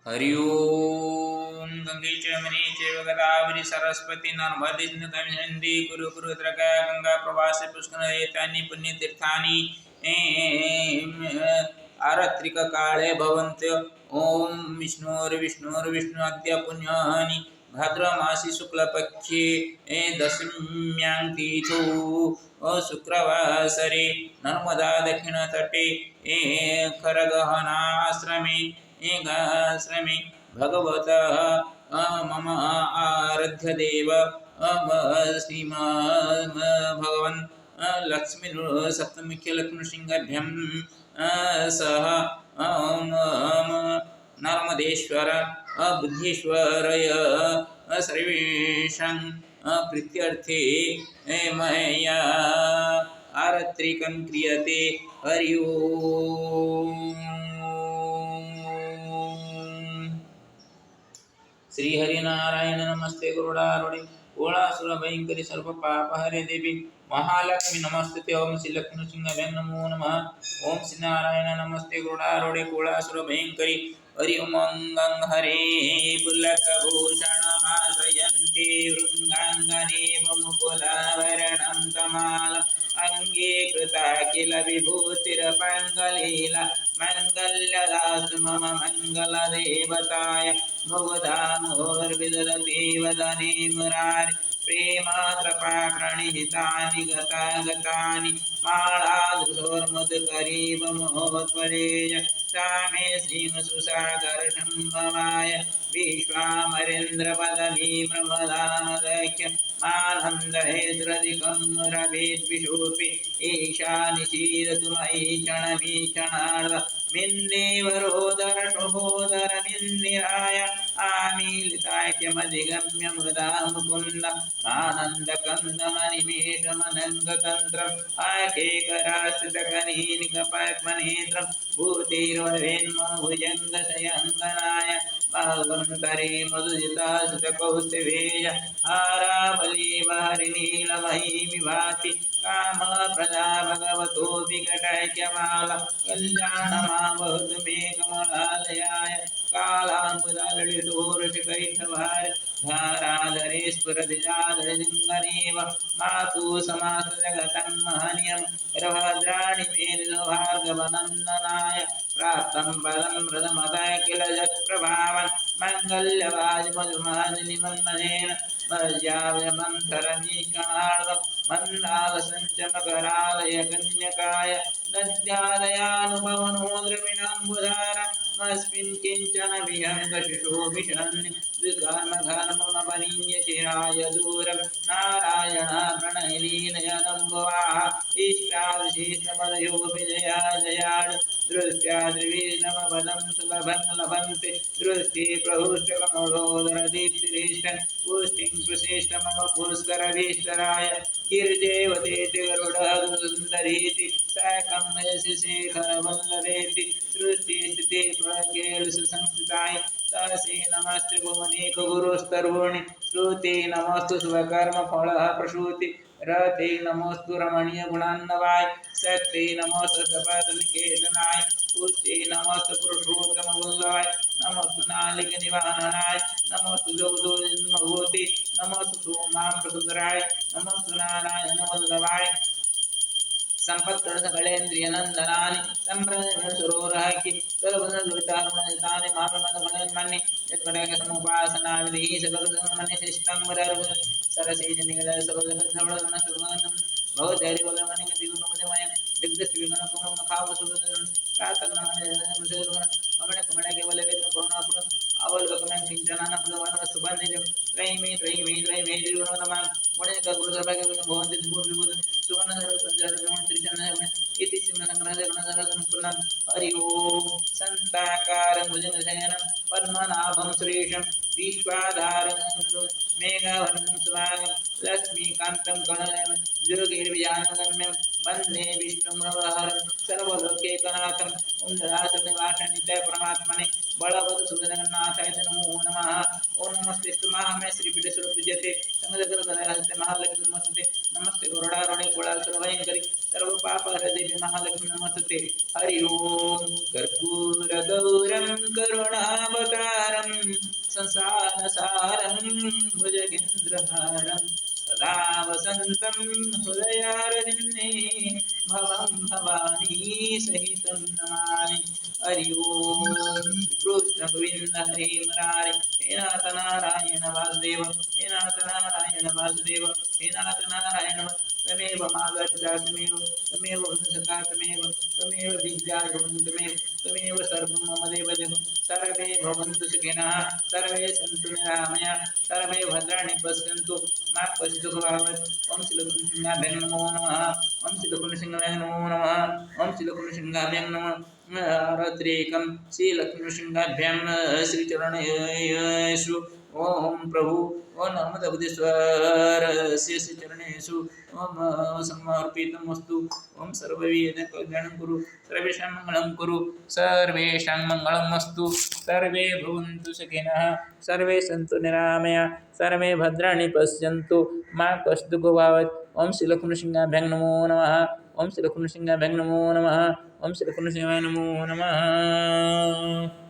हरि ओम गंगे च यमुने चैव गोदावरी सरस्वती नर्मदे सिन्धु कुरु कुरुद्रका गंगा प्रवासे पुष्कर एतानि पुण्यतीर्थानि आरत्रिक काले भवन्त्य ओम विष्णुर्विष्णु अद्य पुण्यानि भाद्रमासी शुक्लपक्षे दशम्यां तिथौ शुक्रवासरे नर्मदा दक्षिणतटे खरगहनाश्रमे एकाश्रमे भगवतः मम आराध्य देव श्रीमद् भगवन् लक्ष्मी सप्तमुख्य लक्ष्मीसिंहाभ्यं सह नर्मदेश्वर बुद्धेश्वरय सर्वेषां प्रीत्यर्थे मया आरत्रिकं क्रियते। हरि ओम श्री हरिनारायण नमस्ते गुरुडारूढ़ ओलासुर भयंकरी सर्व पाप हरे देवी महालक्ष्मी नमस्ते ओम श्री लक्ष्मी सिंह नमो नमः ओम श्री नारायण नमस्ते गुरुडारूढ़ ओलासुर भयंकरी हरि ओमंगं हरे पुलकभूषणमाश्रयन्ते वृङ्गाङ्गनेव मुकुलाभरणं तमालम् अंगे कृता किल विभूतिरपङ्गलीला मङ्गल्यदास्तु मम मङ्गलदेवताय मुग्धा मुहुर्विदधति वदने मुरारि प्रेमात्रपाप्रणिहितानि गतागतानि मालाधृतोर्मुदकरीव महोत्पलेय सा मे श्रीमसुसागरसम्भवाय विश्वामरेन्द्रपदवी प्रमदानदख्य मानन्दहेद्रदिकं रवेद्विषोऽपि ईशानिशीदतु मयि क्षणमीक्षणार्ध मिन्देवरोदरशुभोदरमिन्दिराय आमीलिताख्यमधिगम्य मुदा मुकुन्द आनन्दकन्दमनिमेषमनङ्गतन्त्रम् आकेकराश्रितकनीनिकपद्मनेत्रं भूतिर्वरेन्मभुजङ्गशयङ्गनाय भगवन्तरे मधुजितासुतकौस्तुभेय हारावली हरिनीलमयी विभाति कामप्रजा भगवतो विकटैक्यमाला कल्याणमावहतु मे कमलालयाय कालाम्बुदललितोरसिकैठभार धाराधरे स्फुरदिजाधरजङ्गनेव मातु समासजगतं महनीयं रभद्राणि मेरुभार्गवनन्दनाय प्राप्तं पदं प्रथमतः किल जत्प्रभावन् मङ्गल्यवाजमधुमाजनिमन्मनेन मज्जाव्यमन्तरमीकणार्धं मन्दालसञ्चमकरालय कन्यकाय दद्यादयानुभवनो द्रविणाम्बुधार मस्मिन् किञ्चन विहङ्गशिशोभिषन् विघर्मघर्ममपनीय चिराय दूरं नारायण प्रणयलीलयनम्बुवाः इष्टाविशिष्टपदयोऽपि जया जयान् दृष्ट्या त्रिविष्णवपदं सुलभं लभन्ते दृष्टि प्रहुष्टकमलोदरदीप्तिरिष्टन् पुष्टिं प्रशिष्ट मम पुष्करभीष्टराय गिरिदेवतेति गरुडसुन्दरीति साकं वयसि शेखरवल्लभेति सृष्टिस्थिति प्रज्ञेलुसंस्थिताय तस्यै नमस्ते भुवनेकगुरुस्तरुणि श्रुते नमस्तु स्वकर्मफलः प्रसूति रते नमोस्तु रमणीय गुणान्नवाय सत्ये नमोस्तु तपसनिकेतनाय पुष्टे नमोस्तु पुरुषोत्तमवल्लभाय नमोस्तु नालिक निवारणाय नमोस्तु जोगदोन्मभूति नमोस्तु सोमां प्रसुतराय नमोस्तु नारायण वल्लभाय संपत्कर्णकलेन्द्रियनन्दनानि सम्प्रदायसुरोरहकि सर्वगुणवितारुणयतानि माममदगुणन्मन्ये यत्कटकसमुपासनाविधिः सकलसन्मन्यशिष्टं वररुण सरसीजनिगलसरोजगन्धवळगुणसुगन्धं भवतैरिवलमणिगतिगुणमयं दिग्धश्रीगणकुममखावसुगन्धं प्रातर्नमनमसेरुगुण कमणकमणकेवलवेत्रं करुणापुरम् अवलोकनं किञ्चनानप्रदवानवस्तुबन्धिजं त्रयिमे त्रिगुणोदमान् गुणेकगुरुसर्वज्ञ भवन्ति विभूतिभूत सुवर्णधरसञ्चारब्रह्मण इति सिंहसङ्ग्रहगणधरसम्पूर्णं हरि ओं सन्ताकारं भुजगशयनं पद्मनाभं सुरेशं विश्वाधारं मेघवर्णं सुभागं लक्ष्मीकान्तं कमलं योगिर्विजानगम्यं वन्दे विष्णुमनोहरं सर्वलोकैकनाथं ॐ राजनिवासनित्य परमात्मने बलवत्सुजगन्नाथाय नमो नमः। ओं नमस्ते महामय श्रीपीठेश्वरपूज्यते संगदगरगदहस्ते महालक्ष्मी नमस्ते नमस्ते गरुडारूढे कोलासुरभयङ्करी सर्वपापहर देवी महालक्ष्मी नमस्ते। हरि ओं कर्पूरगौरं करुणावतारं संसारसारं भुजगेन्द्रहारं सदा वसन्तं हृदयारविन्दे भवं भवानी सहितं नमामि। हरि ओम। कृष्ण गोविंद हरे मुरारे, हे नाथ नारायण वासुदेव, हे नाथ नारायण वासुदेव, हे नाथ नारायण तमेव मागता तमेव तमेव सखा तमेव तमेव विद्यागुणं तमेव सर्वं मम देवदेव। सर्वे भवन्तु सुखिनः, सर्वे सन्तु निरामया, सर्वे भद्राणि पश्यन्तु मा कश्चित् दुःखभाग्। ओम श्री लक्ष्मीसिंहाभ्यां नमो नमः, ओम श्री लक्ष्मीसिंहाभ्यां नमो नमः, ओम श्री लक्ष्मीसिंहाभ्यां नमः। आरत्रेकं श्रीलक्ष्मीसिंहाभ्यां श्रीचरणेषु ओम प्रभु ओम नर्मदबुद्धेश्वरस्य श्रीचरणेषु ओम समर्पितमस्तु। ओम सर्ववेदकल्याणं कुरु, सर्वेषां मङ्गलं कुरु, सर्वेषां मङ्गलमस्तु। सर्वे भवन्तु सुखिनः, सर्वे सन्तु निरामया, सर्वे भद्राणि पश्यन्तु मा कश्चित् दुःखं भवेत्। ओम श्री लक्ष्मीसिंहाभ्यां नमो नमः, ओम श्री लक्ष्मीसिंहाभ्यां नमो नमः, ओम श्री लक्ष्मीसिंहाय नमो नमः।